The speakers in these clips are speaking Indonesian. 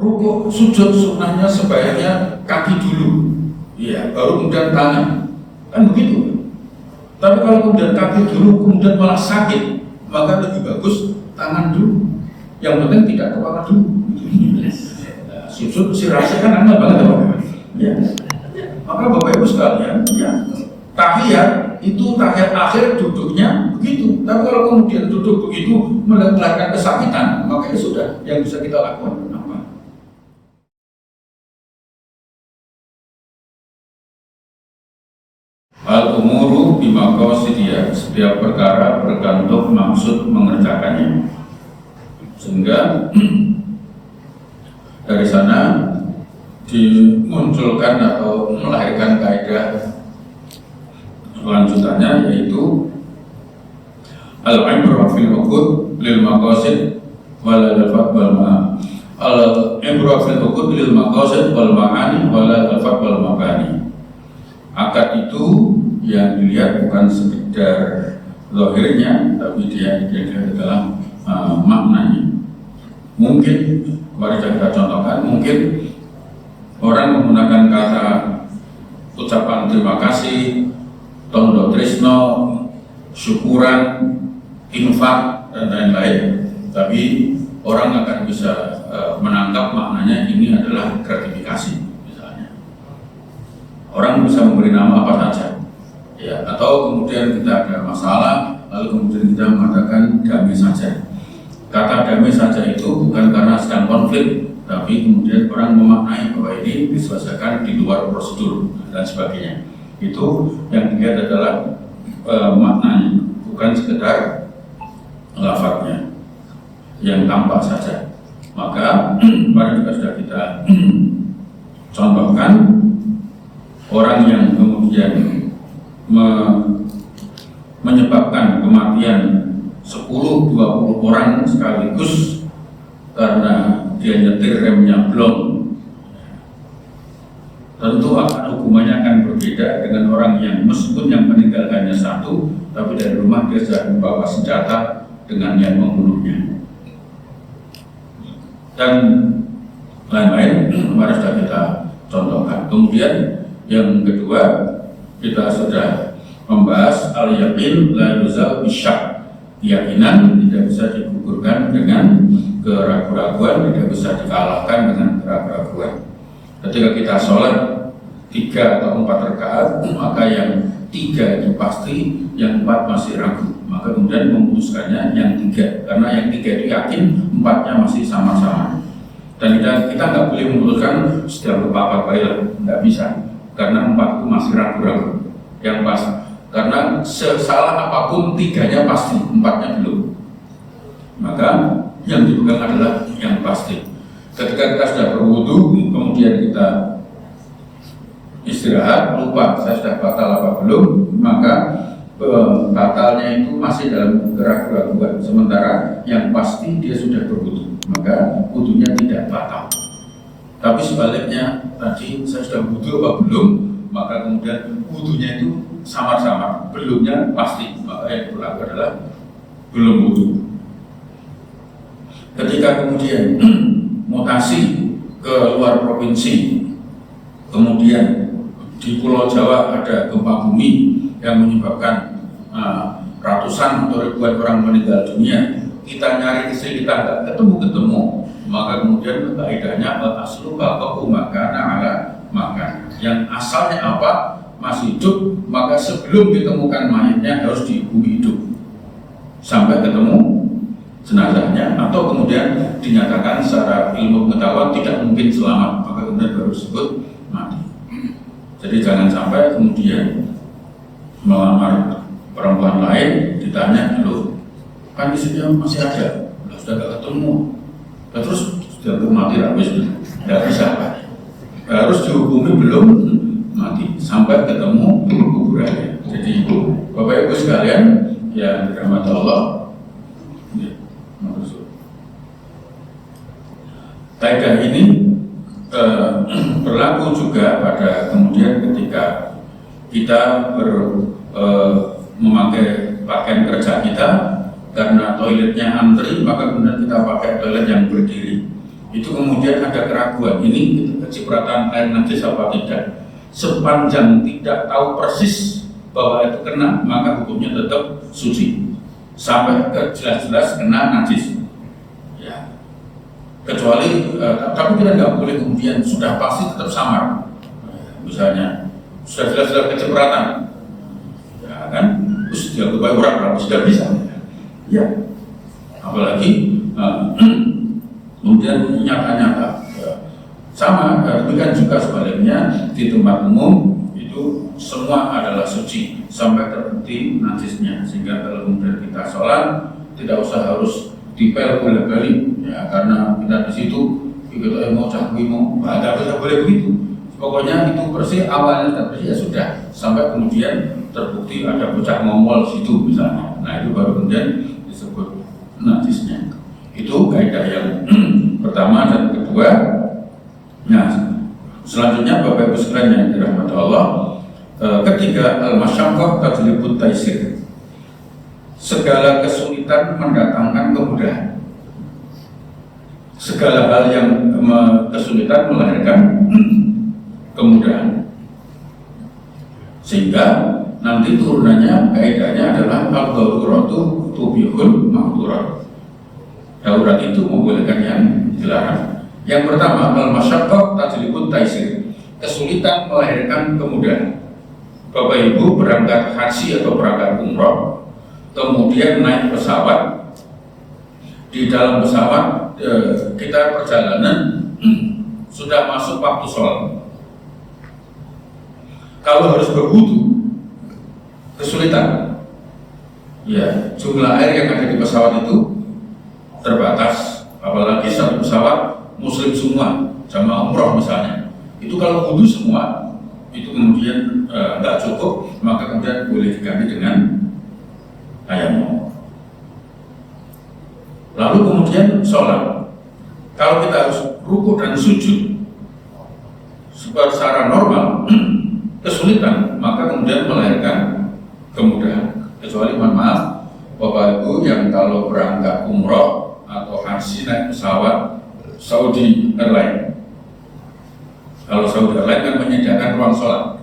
rukuk sujud sunnahnya sebaiknya kaki dulu, ya, baru kemudian tangan, kan begitu. Tapi kalau kemudian kaki dulu kemudian malah sakit, maka lebih bagus tangan dulu. Yang penting tidak kepala dulu. Nah, sujud si rasa kan angel banget ya. Maka Bapak Ibu sekalian, ya, tahiyat itu tahiyat akhir duduknya begitu. Tapi kalau kemudian duduk begitu melahirkan kesakitan, maka ya sudah, yang bisa kita lakukan apa? Al-umuru bimaqasidiya, setiap perkara bergantung maksud mengerjakannya. Sehingga dari sana dimunculkan atau melahirkan kaidah lanjutannya, yaitu al-ibrah fil uqud lil maqasid wal lafaz wal ma'ani. Al-ibrah fil uqud lil maqasid wal ma'ani wal lafaz wal mabani. Akad itu yang dilihat bukan sekedar zahirnya, tapi dia dilihat dalam maknanya. Mungkin mari kita contohkan, mungkin orang menggunakan kata ucapan terima kasih, tondo tresno, syukuran, infak dan lain-lain, tapi orang akan bisa menangkap maknanya ini adalah gratifikasi. Orang bisa memberi nama apa saja, ya, atau kemudian kita ada masalah, lalu kemudian kita mengatakan damai saja. Kata damai saja itu bukan karena sedang konflik, tapi kemudian orang memaknai bahwa ini diselesaikan di luar prosedur dan sebagainya. Itu yang dilihat adalah maknanya, bukan sekedar lafadznya yang tampak saja. Maka kemarin juga sudah kita contohkan, orang yang kemudian menyebabkan kematian 10-20 orang sekaligus karena dia nyetir remnya blong, tentu akan hukumannya akan berbeda dengan orang yang meskipun yang meninggal hanya satu, tapi dari rumah dia sudah membawa senjata dengan yang membunuhnya dan lain-lain. Kemarin sudah kita contohkan. Kemudian yang kedua, kita sudah membahas al-yaqin la yuzal bisyak. Keyakinan tidak bisa digugurkan dengan keraguan-raguan, tidak bisa dikalahkan dengan keraguan-raguan. Ketika kita sholat 3 atau 4 rakaat, maka yang 3 itu pasti, yang 4 masih ragu. Maka kemudian memutuskannya yang 3, karena yang 3 itu yakin, 4-nya masih sama-sama. Dan kita nggak boleh memutuskan setiap apa baiklah, nggak bisa. Karena 4 itu masih ragu-ragu. Yang pas, karena salah apapun 3-nya pasti, 4-nya belum. Maka yang dipegang adalah yang pasti. Ketika kita sudah berwudu, kemudian kita istirahat, lupa saya sudah batal apa belum, maka batalnya itu masih dalam keraguan-raguan. Sementara yang pasti dia sudah berwudu, maka wudunya tidak batal. Tapi sebaliknya, tadi saya sudah wudu apa belum, maka kemudian wudunya itu samar-samar, belumnya pasti, maka yang berlaku adalah belum wudu. Ketika kemudian mutasi ke luar provinsi, kemudian di Pulau Jawa ada gempa bumi yang menyebabkan ratusan atau ribuan orang meninggal dunia, kita nyari istri kita nggak ketemu, maka kemudian kaidahnya aslu baqa'u makana ala makan. Yang asalnya apa? Masih hidup, maka sebelum ditemukan mayatnya harus dihukumi hidup sampai ketemu jenazahnya, atau kemudian dinyatakan secara ilmu pengetahuan tidak mungkin selamat, maka kemudian baru disebut mati. Jadi jangan sampai kemudian melamar perempuan lain, ditanya, loh kan istrinya masih ada, sudah gak ketemu, terus sudah mati habis, nggak bisa, harus dihukumi belum mati sampai ketemu kuburannya. Jadi Bapak Ibu sekalian yang dirahmati Allah, kaidah ini berlaku juga pada kemudian ketika kita memakai pakaian kerja kita, karena toiletnya antri, maka kemudian kita pakai toilet yang berdiri. itu kemudian ada keraguan, ini kecipratan air najis apa tidak. Sepanjang tidak tahu persis bahwa itu kena, maka hukumnya tetap suci sampai ke jelas-jelas kena najis. Ya. Kecuali, tapi kita nggak boleh kemudian sudah pasti tetap samar. Misalnya sudah jelas-jelas kecipratan, ya kan? Terus dia kebaik orang sudah bisa. Ya. Apalagi kemudian nyata-nyata sama, demikian juga sebaliknya di tempat umum itu semua adalah suci sampai terbukti najisnya, sehingga kalau kemudian kita sholat tidak usah harus dipel bolak-balik ya, karena kita di situ kita mau cakui mau nggak boleh begitu. Pokoknya itu bersih, awalnya sudah bersih ya sudah, sampai kemudian terbukti ada bocah ngomol situ misalnya, nah itu baru kemudian disebut najisnya. Itu kaidah yang pertama dan kedua. Nah, selanjutnya Bapak Ibu sekalian yang dirahmati Allah, ketiga al-masyaqqah tajlibut taisir. Segala kesulitan mendatangkan kemudahan. Segala hal yang kesulitan melahirkan kemudahan. Sehingga nanti turunannya kaidahnya adalah al-daruratu tubihul mahdurat. Darurat itu membolehkan yang dilarang. Yang pertama, al-masyaqqah tajlibut taisir. Kesulitan melahirkan kemudahan. Bapak Ibu berangkat haji atau berangkat umroh, kemudian naik pesawat. Di dalam pesawat kita perjalanan sudah masuk waktu sholat. Kalau harus berwudu, kesulitan. Ya, jumlah air yang ada di pesawat itu terbatas, apalagi satu pesawat muslim semua, jamaah umroh misalnya, itu kalau wudu semua itu kemudian nggak cukup, maka kemudian boleh diganti dengan tayamum. Lalu kemudian sholat, kalau kita harus rukuk dan sujud secara normal kesulitan, maka kemudian melahirkan kemudahan. Kecuali mohon maaf Bapak Ibu yang kalau berangkat umroh atau haji naik pesawat Saudi Airlines. Kalau Saudi Airlines kan menyediakan ruang sholat.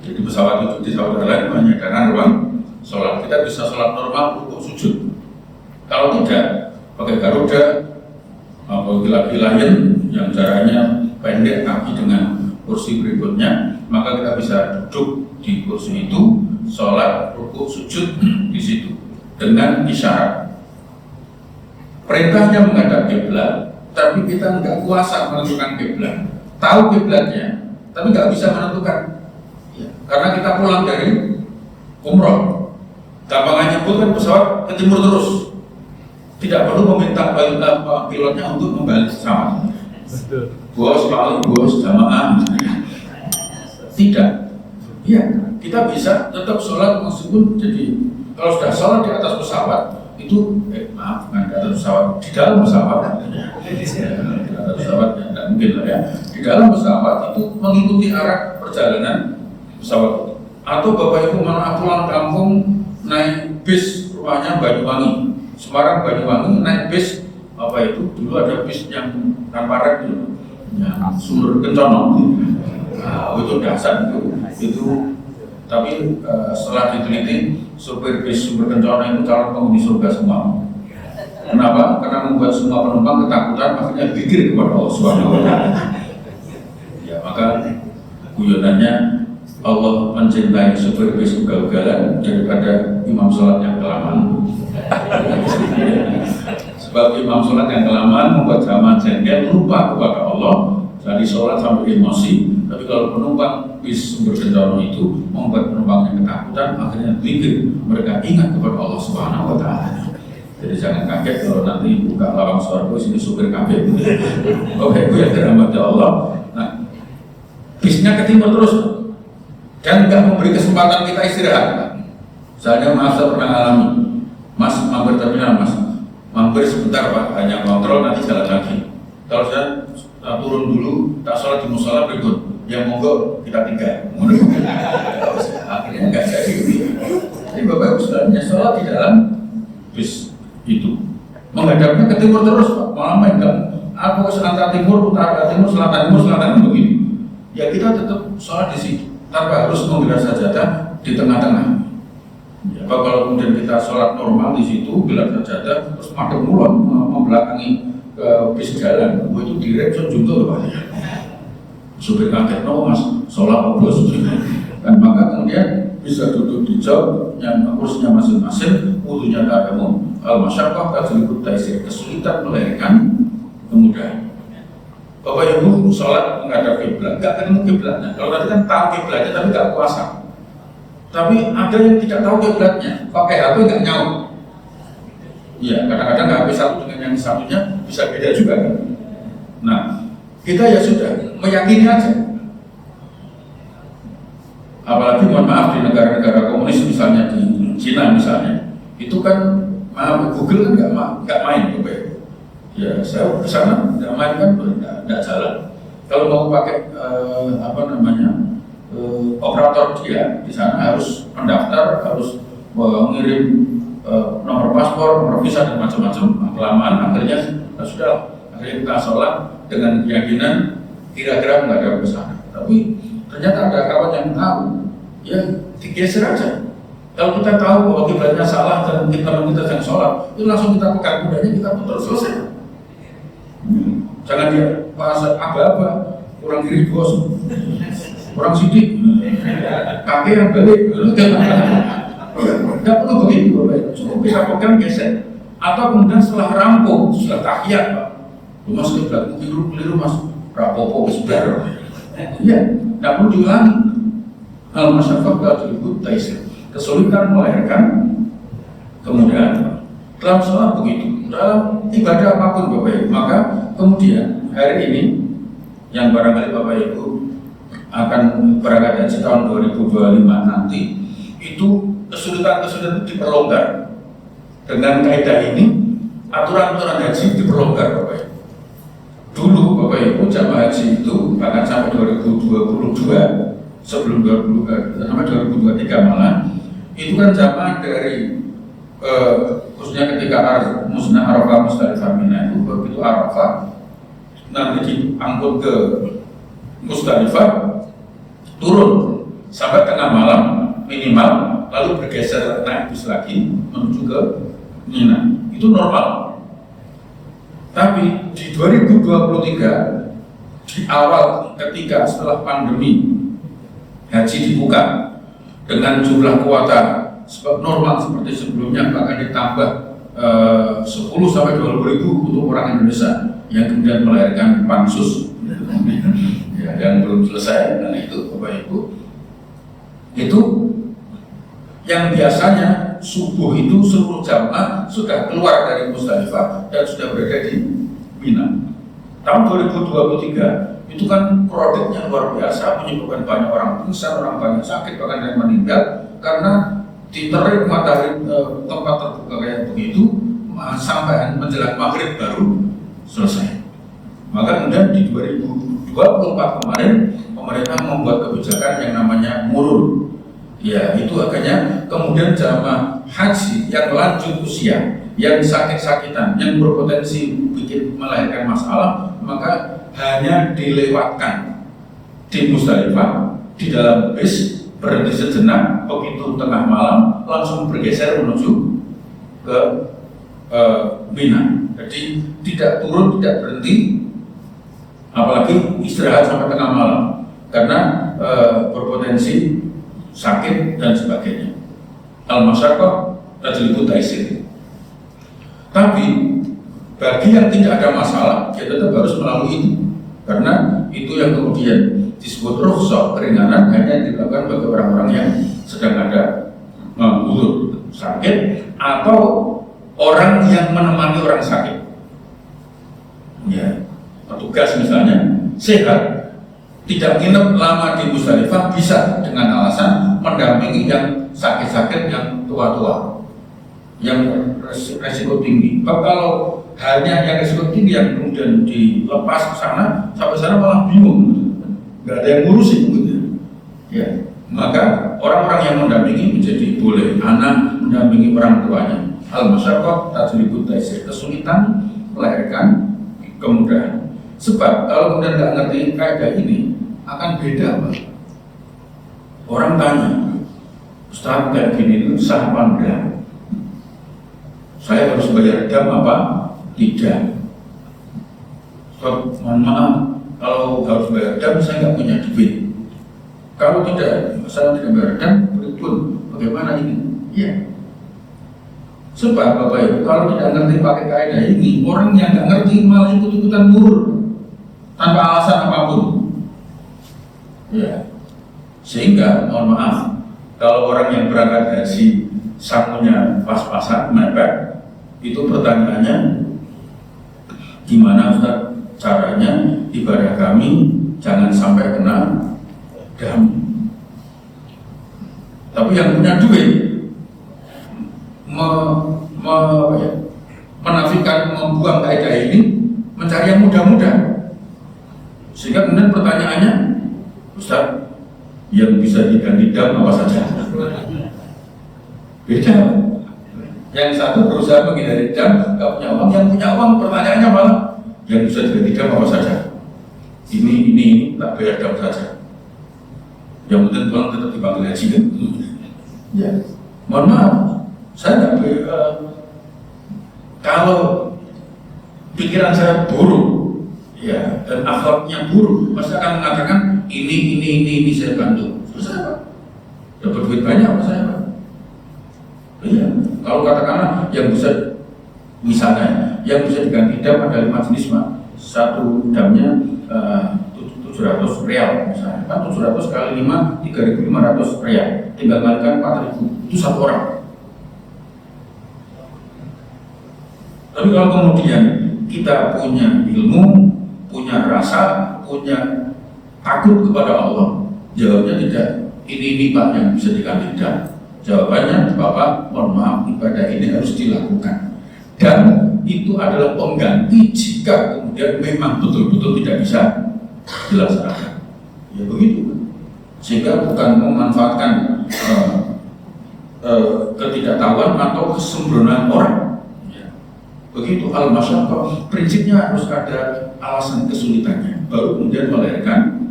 Jadi pesawat itu di Saudi Airlines menyediakan ruang sholat. Kita bisa sholat normal, rukuk sujud. Kalau tidak, pakai Garuda atau Lion yang jaraknya pendek kaki dengan kursi berikutnya, maka kita bisa duduk di kursi itu, sholat, rukuk, sujud di situ dengan isyarat. Perintahnya menghadap kiblat, tapi kita nggak kuasa menentukan kiblat. Tahu kiblatnya, tapi nggak bisa menentukan. Ya, karena kita pulang dari umroh, gampangannya pun kan pesawat ke timur terus. Tidak perlu meminta pilotnya untuk membalik pesawat. Bos, jamaah. Tidak. Ya, kita bisa tetap sholat meskipun jadi kalau sudah sholat di atas pesawat itu maaf bukan di atas pesawat, di dalam pesawat. Di atas pesawat ya, tidak mungkin lah ya. Di dalam pesawat itu mengikuti arah perjalanan pesawat. Atau Bapak Ibu mana pulang kampung naik bis rumahnya Banyuwangi, Semarang Banyuwangi, naik bis apa itu dulu ada bis yang tanpa rem itu, ya, Sumber Kencono. Nah, itu dasar itu. Tapi setelah diteliti, supir bis Sumber Kencono itu calon penghuni surga semua. Kenapa? Karena membuat semua penumpang ketakutan, makanya pikir kepada Allah Subhanahu wa Ta'ala. Ya, maka guyonannya Allah mencintai supir bis ugal-ugalan daripada imam sholat yang kelamaan. Sebab imam sholat yang kelamaan membuat jamaah jengkel, lupa kepada Allah, jadi sholat sampai emosi. Tapi kalau penumpang bis Sumber Kencono itu membuat penumpangnya ketakutan, akhirnya pikir mereka ingat kepada Allah Subhanahu wa Ta'ala. Jadi jangan kaget kalau nanti buka lawang surga sini supir kaget. Oke, gue yang dirahmati Allah. Nah, bisnya ke timur terus dan nggak memberi kesempatan kita istirahat. Misalnya Mas pernah alami, Mas mampir terminal, Mas mampir sebentar Pak, hanya kontrol nanti jalan lagi. Kalau saya turun dulu, tak sholat di musola berikut, yang monggo kita tinggal. Akhirnya nggak jadi. Jadi Bapak Ibu sebenarnya sholat di dalam bis itu menghadapnya ke timur terus Pak, malah megang Aku selatan timur, utara timur, selatan begini. Ya kita tetap sholat di situ, tanpa harus mengira sajadah di tengah-tengah. Ya, kalau kemudian kita sholat normal di situ, bila sajadah, terus madem mulon membelakangi ke bis jalan, itu direksi juga Pak. Supir kaget, no mas, sholat obros. Dan maka kemudian bisa duduk di jauh yang kursinya masing-masing, wudunya tayamum, al-masyaqqah tajlibut taisir, kesulitan melahirkan kemudahan. Bapak Ibu sholat menghadap kiblat, nggak ketemu kiblatnya. Kalau tadi kan tahu kiblatnya tapi nggak puasa. Tapi ada yang tidak tahu kiblatnya, pakai HP nggak nyaut. Iya, kadang-kadang HP satu dengan yang satunya bisa beda juga kan. Nah, kita ya sudah meyakini aja. Apalagi mohon maaf di negara-negara komunis misalnya di Cina misalnya, itu kan maaf Google kan nggak main Bapak. Ya saya ke sana nggak main kan nggak jalan. Kalau mau pakai operator dia di sana harus mendaftar, harus mengirim nomor paspor, nomor visa dan macam-macam. Kelamaan akhirnya sudah akhirnya kita sholat dengan keyakinan kira-kira nggak ada kesana. Tapi ternyata ada kawan yang tahu, ya digeser aja. Kalau kita tahu bahwa kiblatnya salah dan kita yang sholat, itu langsung kita pegang kudanya, kita putar selesai. Jangan dia pas apa-apa, kurang kiri bos, kurang sidik, kaki yang balik. Tidak perlu begitu, cukup bisa pegang geser. Atau kemudian setelah rampung, sudah tahiyat Pak, mas kiblat keliru mas, rapopo sebar. Iya, tidak perlu diulangi. Al-masyaqqah tajlibut taisir, kesulitan melahirkan kemudahan. Dalam sholat begitu, dalam ibadah apapun Bapak Ibu. Maka kemudian hari ini yang barangkali Bapak Ibu akan berangkat haji tahun 2025 nanti, itu kesulitan-kesulitan diperlonggar. Dengan kaidah ini, aturan-aturan haji diperlonggar Bapak Ibu. Dulu Bapak Ibu jamaah haji itu bahkan sampai 2022, sebelum 2023 malah, itu kan jamaah dari khususnya ketika musnah Arafah Musdalifah Mina itu begitu Arafah nanti diangkut ke Musdalifah, turun sampai tengah malam minimal, lalu bergeser naik bis lagi menuju ke Mina. Itu normal. Tapi di 2023 di awal ketika setelah pandemi haji dibuka dengan jumlah kuota normal seperti sebelumnya, bahkan ditambah 10 sampai 20 ribu untuk orang Indonesia yang kemudian melahirkan pansus ya, yang belum selesai. Dan itu Bapak Ibu, itu yang biasanya subuh itu seluruh jamaah sudah keluar dari Musdalifah dan sudah berada di Mina. Tahun 2023 itu kan produknya luar biasa, menyebabkan banyak orang pingsan, orang banyak sakit, bahkan yang meninggal karena diterik matahari tempat terbuka kayak begitu sampai menjelang maghrib baru selesai. Maka kemudian di 2024 kemarin pemerintah membuat kebijakan yang namanya murun. Ya, itu akhirnya kemudian jamaah haji yang lanjut usia, yang sakit-sakitan, yang berpotensi bikin melahirkan masalah, maka hanya dilewatkan di Musdalifah di dalam bis, berhenti sejenak, begitu tengah malam langsung bergeser menuju ke Mina. Jadi tidak turun, tidak berhenti, apalagi istirahat sampai tengah malam karena berpotensi sakit dan sebagainya. Al-masyaqqah tajlibut taisir. Tapi bagi yang tidak ada masalah, dia tetap harus melalui itu, karena itu yang kemudian disebut rukhsah, keringanan, hanya dilakukan bagi orang-orang yang sedang ada uzur sakit atau orang yang menemani orang sakit. Ya, petugas misalnya sehat, tidak nginep lama di Musdalifah, bisa dengan alasan mendampingi yang sakit-sakit, yang tua-tua, yang resiko tinggi. Kalau hanya yang resiko tinggi yang kemudian dilepas ke sana, sampai sana malah bingung, nggak ada yang ngurusin gitu. Ya, maka orang-orang yang mendampingi menjadi boleh, anak mendampingi orang tuanya. Al-masyaqqah tajlibut taisir, kesulitan melahirkan kemudahan. Sebab kalau kemudian nggak ngerti kaidah ini akan beda, Pak. Orang tanya, Ustaz kayak gini itu sah apa enggak? Saya harus bayar dam apa? Tidak. Sebab mohon maaf, kalau harus bayar dam saya nggak punya duit. Kalau tidak, saya tidak bayar dam, betul. Bagaimana ini? Iya. Sebab Bapak Ibu, kalau tidak ngerti pakai kaidah ini, orang yang nggak ngerti malah ikut-ikutan mundur tanpa alasan apapun. Ya. Sehingga mohon maaf, kalau orang yang berangkat haji sangunya pas-pasan, mepet, itu pertanyaannya gimana Ustaz caranya ibadah kami jangan sampai kena dam. Tapi yang punya duit menafikan, membuang kaidah ini, mencari yang mudah-mudah. Sehingga kemudian pertanyaannya, Ustaz, yang bisa diganti dam apa saja? Beda. Yang satu berusaha menghindari dam, nggak punya uang. Yang punya uang, pertanyaannya malah yang bisa diganti dam apa saja? Ini tak bayar dam saja. Yang penting uang tetap dipanggil haji kan? Ya, mohon maaf, saya nggak kalau pikiran saya buruk, ya, dan akhlaknya buruk, pasti akan mengatakan ini saya bantu. Terus apa? Dapat duit banyak apa saya Pak? Iya. Kalau katakanlah yang bisa, misalnya yang bisa diganti dam ada 5 jenis Pak. Satu damnya 700 real misalnya, kan 700 kali 5 3.500 real, tinggal kalikan 4.000, itu satu orang. Tapi kalau kemudian kita punya ilmu, punya rasa, punya takut kepada Allah, jawabnya tidak. Ini Pak yang bisa diganti dam. Jawabannya, Bapak, mohon maaf, ibadah ini harus dilakukan. Dan itu adalah pengganti jika kemudian memang betul-betul tidak bisa dilaksanakan. Ya begitu. Sehingga bukan memanfaatkan ketidaktahuan atau kesembronoan orang. Begitu al-masyaqqah, prinsipnya harus ada alasan kesulitannya, baru kemudian melahirkan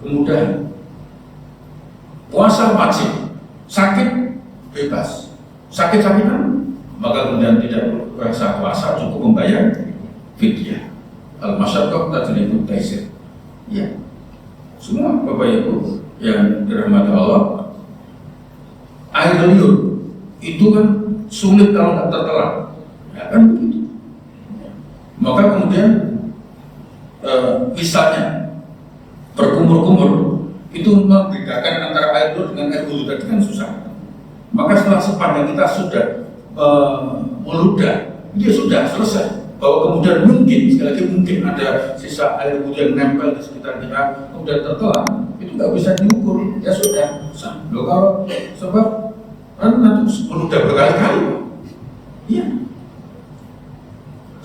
kemudahan. Puasa wajib, sakit bebas, sakit-sakitan maka kemudian tidak berasa puasa, cukup membayar fidyah. Al-masyaqqah tajlibut taisir. Ya, semua Bapak Ibu yang dirahmati Allah, air liur itu kan sulit kalau nggak tertelan. Ya kan begitu. Maka kemudian misalnya berkumur-kumur itu membedakan antara air liur dengan air wudhu tadi kan susah. Maka setelah sepanjang kita sudah meludah, dia sudah selesai. Bahwa kemudian mungkin, sekali lagi mungkin ada sisa air wudhu yang nempel di sekitar kita, kemudian tertelan, itu nggak bisa diukur. Ya sudah, loh kalau sebab kan nanti meludah berkali-kali. Iya.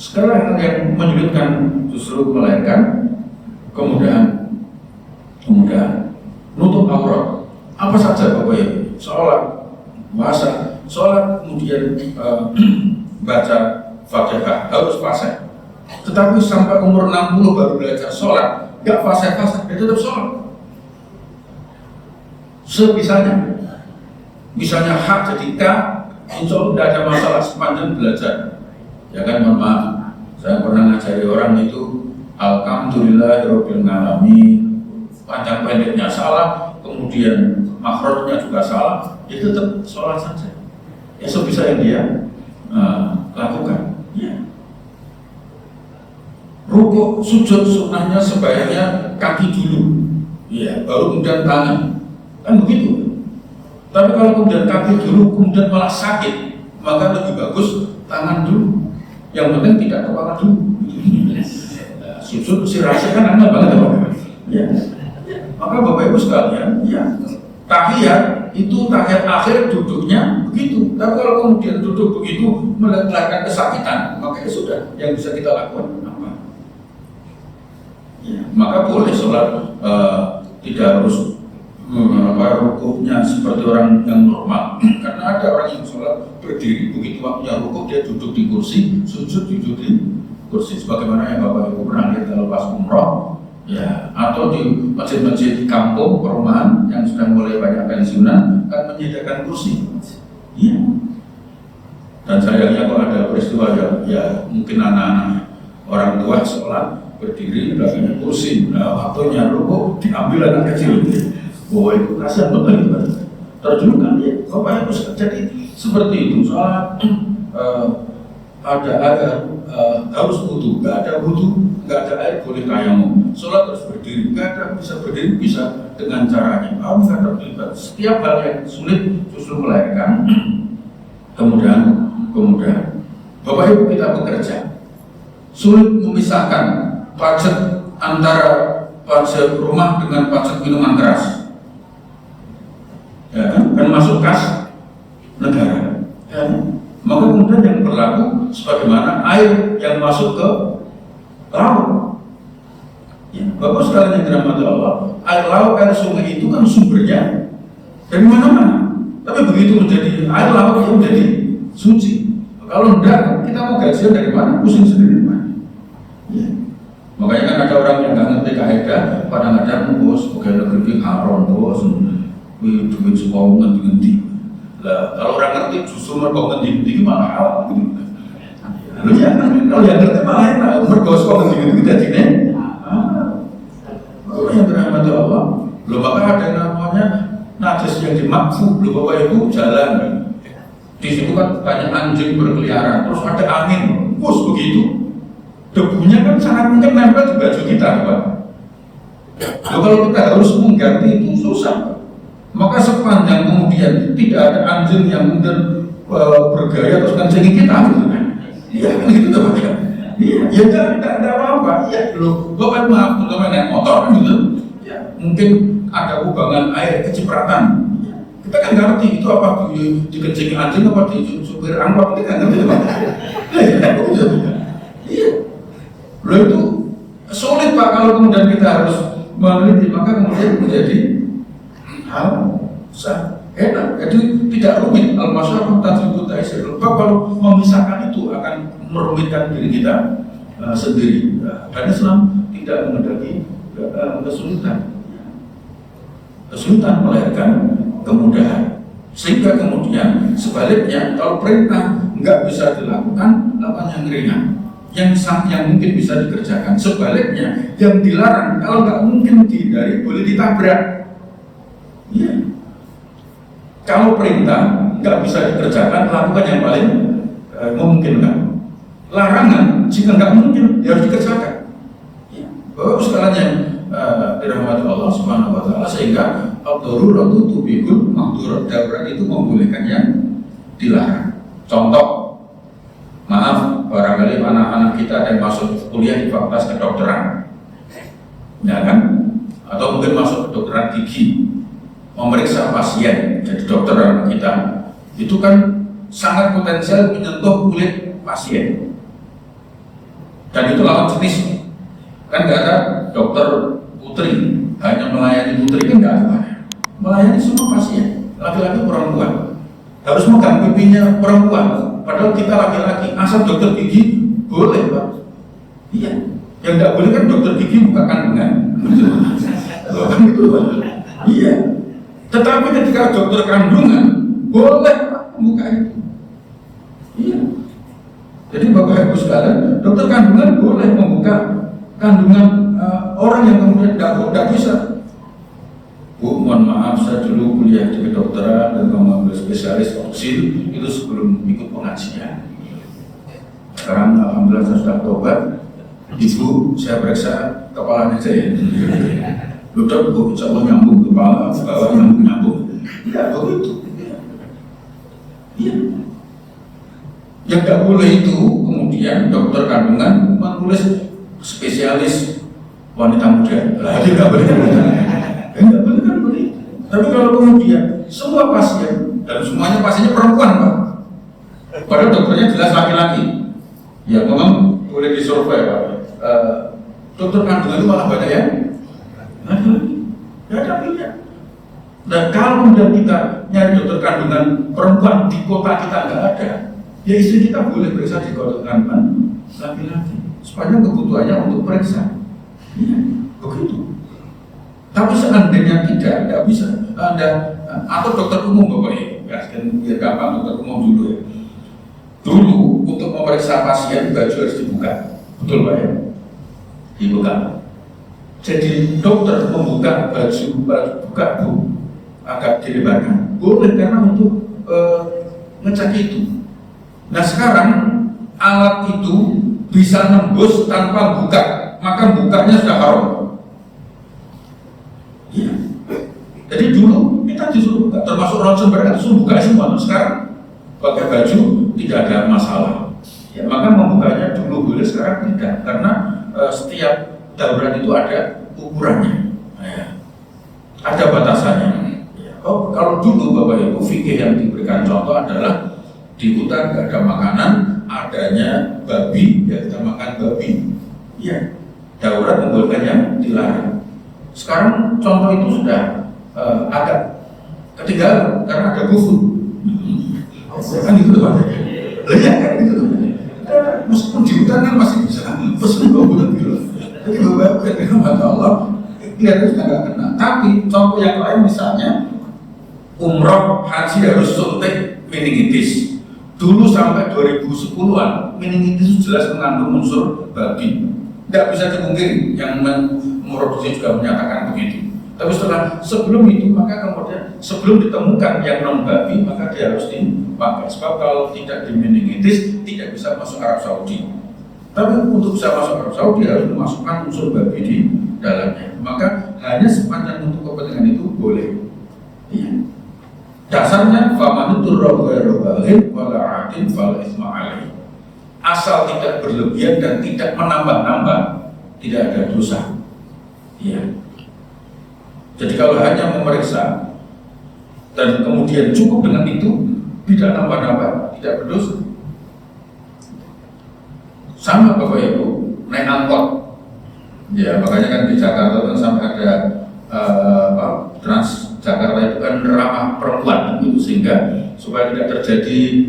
Sekarang yang menyulitkan justru melahirkan kemudahan, nutup aurat. Apa saja Bapak Ibu? Sholat, puasa, sholat kemudian baca Fatihah harus fasih. Tetapi sampai umur 60 baru belajar sholat, nggak fasih, dia tetap sholat. Sebisanya, misalnya hak jadi K, insya Allah tidak ada masalah sepanjang belajar. Ya kan, mohon maaf, saya pernah ngajari orang itu alhamdulillahirabbil alamin, panjang pendeknya salah, kemudian makhrajnya juga salah, dia tetap sholat saja. Ya sebisa yang dia lakukan. Ya. Rukuk sujud sunnahnya sebaiknya kaki dulu, ya, baru kemudian tangan, kan begitu. Tapi kalau kemudian kaki dulu kemudian malah sakit, maka lebih bagus tangan dulu. Yang penting tidak kepala dulu. Sujud si rasa kan angel banget ya. Maka Bapak Ibu sekalian, ya, tahiyat itu tahiyat akhir duduknya begitu. Tapi kalau kemudian duduk begitu melahirkan kesakitan, maka ya sudah, yang bisa kita lakukan apa? Ya, maka boleh sholat tidak harus rukuknya seperti orang yang normal. Karena ada orang yang sholat berdiri, begitu waktunya rukuk dia duduk di kursi, sujud duduk di kursi. Sebagaimana yang Bapak Ibu pernah lihat kalau pas umroh, ya, atau di masjid-masjid di kampung, perumahan yang sudah mulai banyak pensiunan kan menyediakan kursi. Iya. Dan sayangnya kalau ada peristiwa ya mungkin anak-anak orang tua sholat berdiri belakangnya kursi, nah waktunya lu kok diambil anak kecil gitu. Wah itu kasihan betul itu, terjunkan ya. Bapak Ibu jadi seperti itu. Soal ada air harus wudu, nggak ada wudu, nggak ada air boleh tayamum. Sholat harus berdiri, nggak ada bisa berdiri bisa dengan caranya. Kamu nggak terlibat. Setiap hal yang sulit justru melahirkan kemudahan. Bapak Ibu kita bekerja, sulit memisahkan pajak antara pajak rumah dengan pajak minuman keras. Ya kan masuk kas negara. Ya. Maka kemudian yang berlaku sebagaimana air yang masuk ke laut. Ya, Bapak sekalian yang dirahmati Allah, air laut, air sungai itu kan sumbernya dari mana-mana. Tapi begitu menjadi air laut yang menjadi suci. Kalau enggak, kita mau gajian dari mana? Pusing sendiri mana? Ya. Makanya kan ada orang yang nggak ngerti kaidah, kadang-kadang bos, pegawai negeri haram bos, duit sekolah ngendi-ngendi. Lah kalau orang ngerti justru mergo ngendi-ngendi malah halal gitu. Lalu ya, kalau yang ngerti malah enak, mergo sekolah ngendi-ngendi dadine. Kalau yang dirahmati Allah, belum bakal ada yang namanya najis yang dimakfu, belum Bapak Ibu jalan. Di situ kan banyak anjing berkeliaran, terus ada angin, bus begitu. Debunya kan sangat mungkin nempel di baju kita, Pak. Kalau kita harus mengganti itu susah. Maka sepanjang kemudian tidak ada anjing yang kemudian bergaya terus kencingin kita, gitu kan? Iya kan gitu tuh, Pak. Iya, ya tidak ada apa-apa. Iya, loh, Bapak maaf, terutama naik motor kan gitu. Ya, mungkin ada kubangan air kecipratan. Kita kan ngerti itu apa dikencingin anjing apa di supir angkot, kita kan ngerti, Pak. Iya. Loh itu sulit Pak kalau kemudian kita harus meneliti, maka kemudian menjadi hal enak, jadi tidak rumit. Al-masyarakat tajribu taisir. Kalau memisahkan itu akan merumitkan diri kita sendiri. Dan Islam tidak mengendaki kesulitan melahirkan kemudahan. Sehingga kemudian sebaliknya kalau perintah nggak bisa dilakukan, lakukan yang ringan. Yang mungkin bisa dikerjakan. Sebaliknya yang dilarang kalau nggak mungkin dihindari boleh ditabrak. Ya. Kalau perintah nggak bisa dikerjakan, lakukan yang paling memungkinkan. Larangan jika nggak mungkin ya harus dikerjakan. Ya. Bapak sekalian yang dirahmati Allah Subhanahu Wa Taala, sehingga ad-daruratu tubihul mahdurat, darurat itu membolehkan yang dilarang. Contoh, maaf, barangkali anak-anak kita ada yang masuk kuliah di fakultas kedokteran, ya kan? Atau mungkin masuk kedokteran gigi, memeriksa pasien, jadi dokter anak kita, itu kan sangat potensial menyentuh kulit pasien. Dan itu lawan jenis, kan nggak ada dokter putri, hanya melayani putri, kan nggak ada. Melayani semua pasien, laki-laki perempuan, harus megang pipinya perempuan. Padahal kita laki-laki, asal dokter gigi boleh Pak. Iya, yang tidak boleh kan dokter gigi buka kandungan. Kan itu Pak. Iya. Tetapi ketika dokter kandungan boleh Pak buka itu. Iya. Jadi Bapak Ibu sekalian, dokter kandungan boleh membuka kandungan orang yang kemudian tidak bisa. Bu, mohon maaf, saya dulu kuliah di kedokteran dan mengambil spesialis toksil itu sebelum ikut pengajian. Sekarang alhamdulillah saya sudah tobat. Ibu, saya periksa kepalanya saya. Dokter, Bu, insya Allah nyambung kepala, bawah nyambung. Ya, begitu. Iya. Yang tidak boleh itu kemudian dokter kandungan menulis spesialis wanita muda. Lah, tidak boleh. Enggak boleh kan begitu. Tapi kalau kemudian semua pasien dan semuanya pasiennya perempuan Pak, padahal dokternya jelas laki-laki, ya memang boleh disurvei Pak. Dokter kandungan itu malah banyak ya, ada pilihan. Dan kalau kemudian kita nyari dokter kandungan perempuan di kota kita nggak ada, ya istri kita boleh periksa di kota kandungan laki-laki. sepanjang kebutuhannya untuk periksa. Ya, begitu. Tapi seandainya tidak bisa Anda atau dokter umum Bapak Ibu, ya, biar gampang dokter umum dulu ya. Dulu untuk memeriksa pasien baju harus dibuka, betul Pak ya? Dibuka. Jadi dokter membuka baju buka bu agak dilebarkan, boleh karena untuk ngecek itu. Nah sekarang alat itu bisa nembus tanpa buka, maka bukanya sudah haram. Ya. Jadi dulu kita disuruh buka, termasuk ronsen mereka disuruh buka semua. Sekarang pakai baju tidak ada masalah. Ya, maka membukanya dulu boleh, sekarang tidak, karena setiap darurat itu ada ukurannya, ya. Ada batasannya. Ya. Oh, kalau dulu Bapak Ibu fikih yang diberikan contoh adalah di hutan tidak ada makanan, adanya babi, ya kita makan babi. Ya, darurat membolehkannya dilarang. Sekarang contoh itu sudah agak ketinggalan karena ada GoFood. Kan gitu Pak. Ya kan gitu. Meskipun di hutan kan masih bisa pesen GoFood gitu. Jadi Bapak Ibu kata Allah, kelihatannya sudah nggak kena. Tapi contoh yang lain misalnya umroh haji harus suntik meningitis. Dulu sampai 2010-an meningitis jelas mengandung unsur babi. Tidak bisa dipungkiri, yang memproduksi juga menyatakan begitu. Tapi sebelum itu maka kemudian sebelum ditemukan yang non babi maka dia harus dipakai. Sebab kalau tidak di meningitis tidak bisa masuk Arab Saudi. Tapi untuk bisa masuk Arab Saudi harus memasukkan unsur babi di dalamnya. Maka hanya sepanjang untuk kepentingan itu boleh. Ya. Dasarnya famanutur ghairu baghin wala 'adin fala isma 'alaihi. Asal tidak berlebihan dan tidak menambah-nambah, tidak ada dosa. Ya. Jadi kalau hanya memeriksa dan kemudian cukup dengan itu, tidak nambah-nambah, tidak berdosa. Sama Bapak Ibu, naik angkot. Ya, makanya kan di Jakarta kan sampai ada Transjakarta itu kan ramah perempuan gitu, sehingga supaya tidak terjadi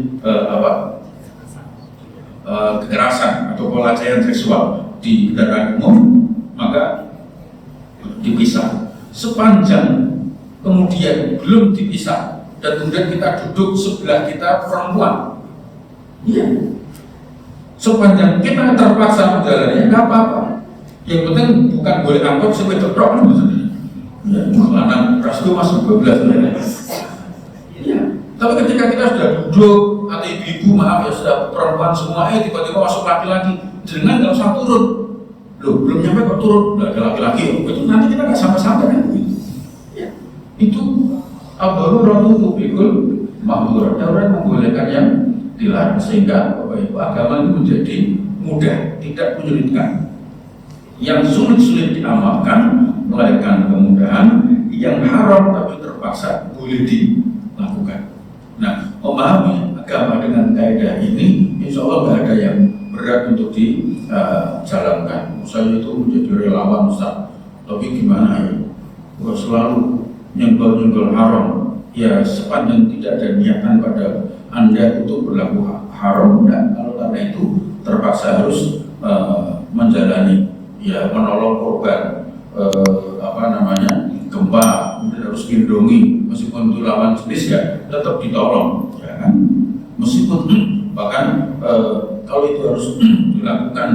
kekerasan atau pelecehan seksual di kendaraan umum, maka dipisah. Sepanjang kemudian belum dipisah dan kemudian kita duduk sebelah kita perempuan, iya. Sepanjang kita terpaksa menjalannya nggak apa-apa. Yang penting bukan boleh angkot sampai terprok misalnya. Ya, anak ras itu masuk 12 ya. Tapi ketika kita sudah duduk atau ibu-ibu maaf ya sudah perempuan semua, tiba-tiba masuk laki-laki, jangan nggak usah turun. Loh, belum nyampe kok turun, nggak ada laki-laki. Itu nanti kita nggak sampai-sampai kan? Ya. Itu Al-Daruratu tubihul mahdurat, darurat membolehkan yang dilarang, sehingga Bapak Ibu agama itu menjadi mudah, tidak menyulitkan. Yang sulit-sulit diamalkan melahirkan kemudahan, yang haram tapi terpaksa boleh dilakukan. Nah, memahami agama dengan kaidah ini, insya Allah nggak ada yang berat untuk dijalankan. Saya itu menjadi relawan Ustaz, tapi gimana ya? Kalau selalu nyenggol-nyenggol haram, ya sepanjang tidak ada niatan pada Anda untuk berlaku haram, dan kalau karena itu terpaksa harus menjalani, ya menolong korban gempa, kemudian harus lindungi, meskipun itu lawan jenis ya tetap ditolong, ya kan? Meskipun bahkan kalau itu harus dilakukan,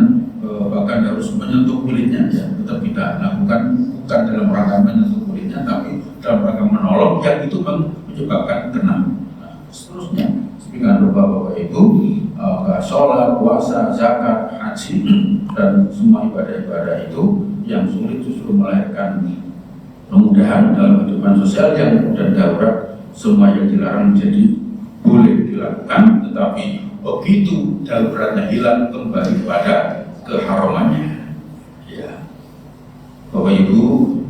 bahkan harus menyentuh kulitnya, ya tetap kita lakukan, bukan dalam rangka menyentuh kulitnya, tapi dalam rangka menolong yang itu menyebabkan kena. Nah, seterusnya, jangan lupa Bapak Ibu, sholat, puasa, zakat, haji, dan semua ibadah-ibadah itu yang sulit justru melahirkan kemudahan dalam kehidupan sosial, yang dan darurat semua yang dilarang menjadi boleh dilakukan, tetapi begitu daruratnya hilang kembali pada keharamannya. Ya. Bapak Ibu,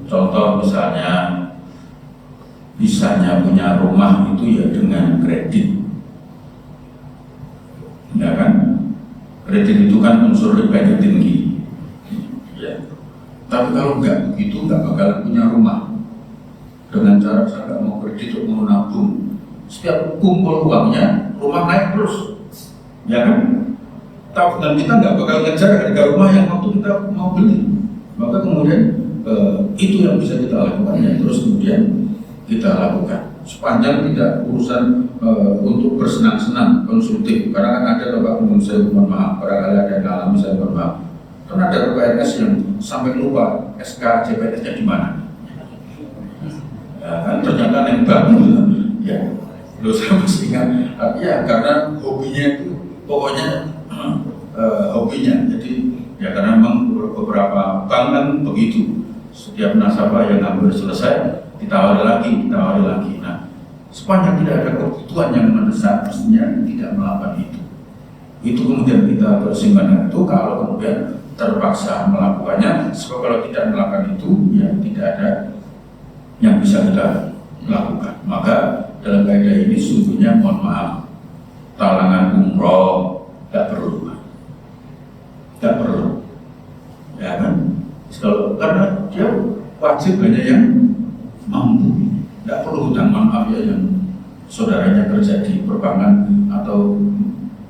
contoh misalnya punya rumah itu ya dengan kredit, ya kan? Kredit itu kan unsur riba yang tinggi. Ya. Tapi kalau nggak begitu, nggak bakalan punya rumah. Dengan cara saya nggak mau kredit, mau nabung, setiap kumpul uangnya rumah naik terus, ya kan? tabungan kita nggak bakal ngejar harga rumah yang waktu kita mau beli. Maka kemudian itu yang bisa kita lakukan, ya. Terus kemudian kita lakukan sepanjang tidak urusan untuk bersenang-senang konsumtif. Karena kan ada Pak Menurut saya mohon maaf, barangkali ada yang alami, saya mohon maaf. Kan ada PNS yang sampai lupa SK JPS-nya di mana. Ya, kan ternyata yang baru, ya. Lo saya masih ingat, ya karena hobinya itu pokoknya hobinya. Jadi ya karena memang beberapa bank kan begitu. Setiap nasabah yang hampir selesai ditawari lagi. Nah, sepanjang tidak ada kebutuhan yang mendesak, mestinya tidak melakukan itu. Itu kemudian kita bersimpan itu kalau kemudian terpaksa melakukannya. Sebab kalau tidak melakukan itu, ya tidak ada yang bisa kita lakukan. Maka dalam kaidah ini sungguhnya mohon maaf, talangan umroh tidak perlu, ya kan? Karena dia wajib banyak yang mampu, tidak perlu hutang. Mohon maaf ya, yang saudaranya kerja di perbankan atau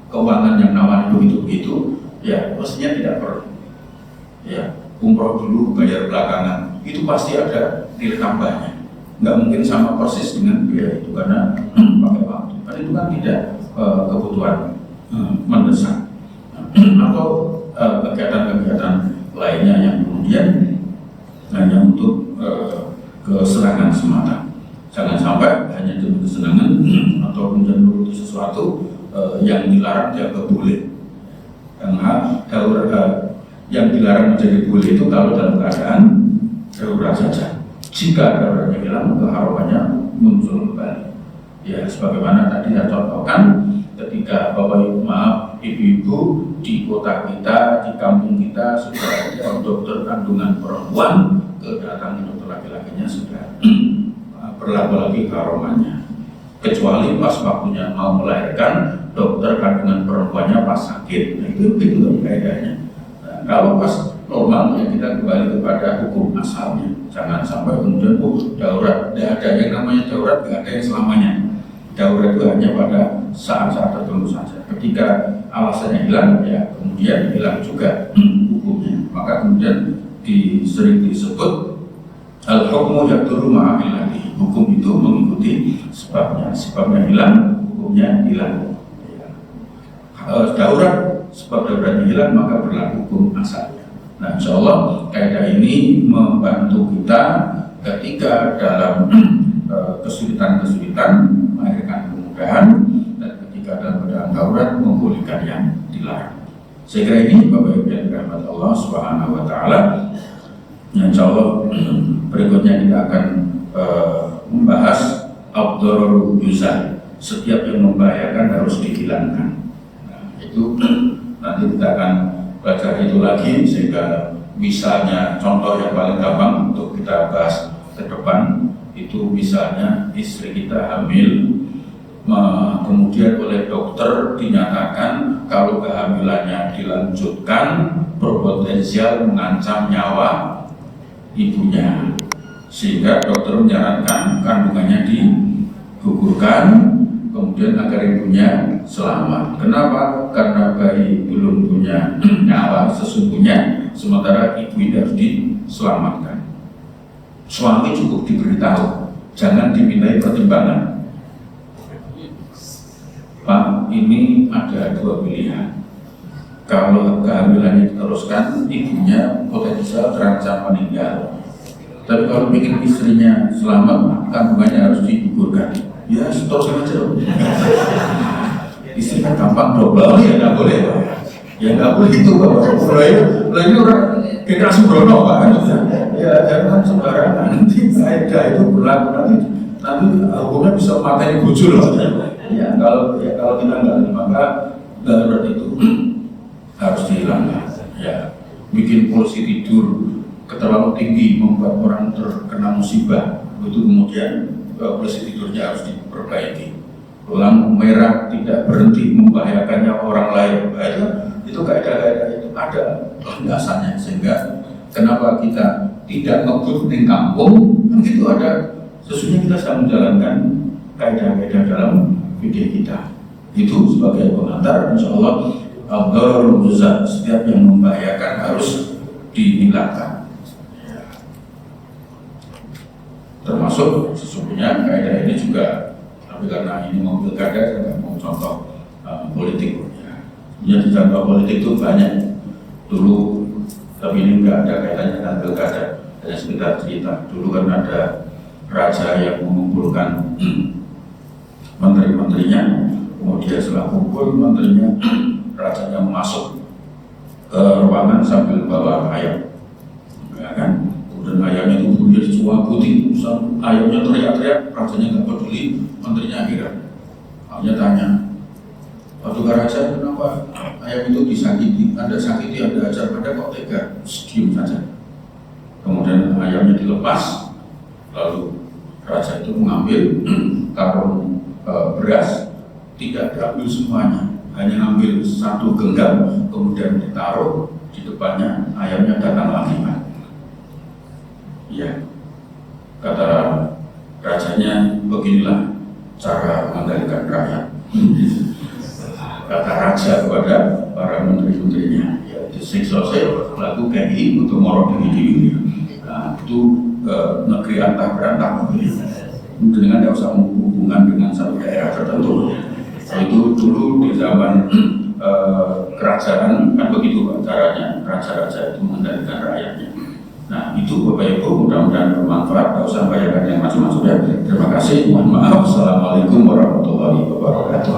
keuangan yang nawar begitu, ya mestinya tidak perlu. Ya, umroh dulu bayar belakangan, itu pasti ada nilai tambahnya. Nggak mungkin sama persis dengan biaya itu karena pakai waktu. Karena itu kan tidak kebutuhan mendesak atau kegiatan-kegiatan lainnya yang kemudian hanya untuk kesenangan semata. Jangan sampai hanya demi kesenangan atau kemudian menuruti sesuatu yang dilarang dianggap boleh. Karena yang dilarang menjadi boleh itu kalau dalam keadaan darurat saja. Jika daruratnya hilang, keharapannya muncul kembali. Ya, sebagaimana tadi saya contohkan, ketika Bapak Ibu, maaf, Ibu-ibu di kota kita, di kampung kita sudah ada dokter kandungan perempuan, kedatangan dokter laki-lakinya sudah berlaku lagi keharapannya. Kecuali pas waktunya mau melahirkan, dokter kandungan perempuannya pas sakit. Nah, itu kaidahnya. Nah, kalau pas normal, ya kita kembali kepada hukum asalnya. Jangan sampai kemudian darurat. Tidak ada yang namanya darurat, tidak ada yang selamanya. Darurat itu hanya pada saat-saat tertentu saja. Ketika alasannya hilang, ya kemudian hilang juga hukumnya. Maka kemudian sering disebut al-hukmu yadurru ma'amilati. Hukum itu mengikuti sebabnya. Sebabnya hilang, hukumnya hilang. Darurat, sebab daruratnya hilang, maka berlaku hukum asalnya. Nah, insya Allah kaidah ini membantu kita ketika dalam kesulitan-kesulitan melahirkan kemudahan, dan ketika dalam keadaan darurat membolehkan yang dilarang. Saya kira ini Bapak Ibu yang dirahmati Allah Subhanahu wa Ta'ala. Insya Allah berikutnya kita akan membahas ad-dararul yuzal. Setiap yang membahayakan harus dihilangkan. Nah, itu nanti kita akan belajar itu lagi, sehingga misalnya contoh yang paling gampang untuk kita bahas ke depan itu misalnya istri kita hamil, kemudian oleh dokter dinyatakan kalau kehamilannya dilanjutkan berpotensial mengancam nyawa ibunya, sehingga dokter menyarankan kandungannya digugurkan kemudian agar ibunya selamat. Kenapa? Karena bayi belum punya nyawa sesungguhnya, sementara ibu ini harus diselamatkan. Suami cukup diberitahu, jangan dimintai pertimbangan. Pak, ini ada dua pilihan. Kalau kehamilannya diteruskan, ibunya potensial terancam meninggal. Tapi kalau bikin istrinya selamat, kandungannya harus digugurkan. Ya, seterusnya aja. Istri kan gampang double, ya nggak boleh. Ya nggak boleh itu, Bapak. Ini orang generasi Brono, Pak. Ya, jangan sembarangan. Nanti kaidah itu berlaku nanti hukumnya bisa materi bujur. Ya, kalau kita nggak, maka darurat itu harus dihilangkan. Ya, bikin polusi tidur terlalu tinggi membuat orang terkena musibah. Itu kemudian polusi tidurnya harus diperbaiki. Lampu merah tidak berhenti membahayakannya orang lain. Itu kaidah-kaidah itu ada landasannya, sehingga kenapa kita tidak ngebut di kampung, kan gitu ada. Sesungguhnya kita sedang menjalankan kaidah-kaidah dalam fikih kita. Itu sebagai pengantar, insya Allah setiap yang membahayakan harus dihilangkan. Termasuk sesungguhnya kaidah ini juga, tapi karena ini mau pilkada, saya nggak mau contoh politik. Ya, di contoh politik itu banyak dulu, tapi ini nggak ada kaitannya dengan pilkada. Hanya sekedar cerita. Dulu kan ada raja yang mengumpulkan menteri-menterinya, kemudian setelah kumpul menterinya, rajanya masuk ke ruangan sambil bawa ayam, ya kan? Dan ayamnya itu kemudian dicuabuti, ayamnya teriak-teriak, rajanya nggak peduli, menterinya akhirnya tanya, Paduka Raja, kenapa ayam itu disakiti? Anda sakiti, Anda ajar, Anda kok tega? Diam saja. Kemudian ayamnya dilepas, lalu raja itu mengambil karung beras, tidak diambil semuanya, hanya ngambil satu genggam, kemudian ditaruh di depannya, ayamnya datang lagi. Ya, kata rajanya, beginilah cara mengendalikan rakyat. Kata raja kepada para menteri-menterinya, ya disiksa saya laku KI untuk morok diri. Nah, itu negeri antah berantah dengan tidak usah hubungan dengan satu daerah tertentu. Itu dulu di zaman kerajaan kan begitu Pak, caranya raja-raja itu mengendalikan rakyatnya. Nah itu Bapak Ibu, mudah-mudahan bermanfaat. Tidak usah bayangkan yang macam-macam ya. Terima kasih, mohon maaf. Assalamualaikum warahmatullahi wabarakatuh.